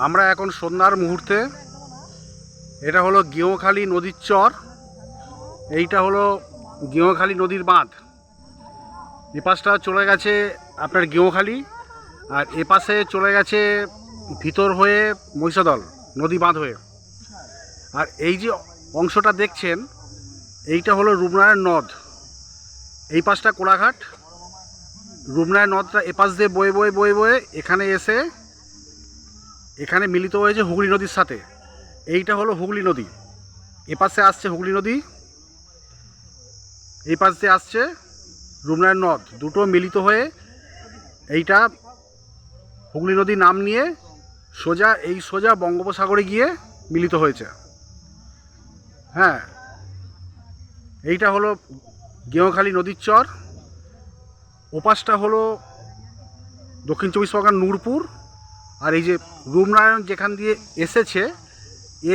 আমরা এখন সন্ধ্যার মুহূর্তে, এটা হলো গেঁওখালি নদীর চর, এইটা হলো গেঁওখালি নদীর বাঁধ। এ পাশটা চলে গেছে আপনার গেঁওখালি, আর এ পাশে চলে গেছে ভিতর হয়ে মহিষাদল নদী বাঁধ হয়ে। আর এই যে অংশটা দেখছেন, এইটা হলো রূপনারায়ণ নদ। এই পাশটা কোলাঘাট, রূপনারায়ণ নদটা এপাশ দিয়ে বয়ে বয়ে বয়ে বয়ে এখানে এসে এখানে মিলিত হয়েছে হুগলি নদীর সাথে। এইটা হলো হুগলি নদী, এপাশে আসছে হুগলি নদী, এই পাশ দিয়ে আসছে রূপনারায়ণ নদ, দুটো মিলিত হয়ে এইটা হুগলি নদী নাম নিয়ে সোজা বঙ্গোপসাগরে গিয়ে মিলিত হয়েছে। হ্যাঁ, এইটা হলো গেঁওখালি নদীর চর। ওপাশটা হলো দক্ষিণ চব্বিশ পরগনার নূরপুর, আর এই যে রূপনারায়ণ যেখান দিয়ে এসেছে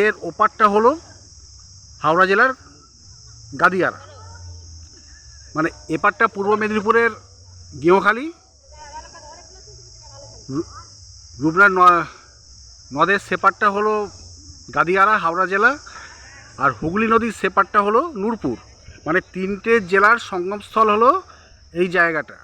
এর ওপারটা হলো হাওড়া জেলার গাদিয়ার। মানে এপারটা পূর্ব মেদিনীপুরের গেঁওখালি, রূপনারায়ণ নদের সেপারটা হলো গাদিয়ারা হাওড়া জেলা, আর হুগলি নদীর সেপারটা হলো নূরপুর। মানে তিনটে জেলার সঙ্গমস্থল হলো এই জায়গাটা।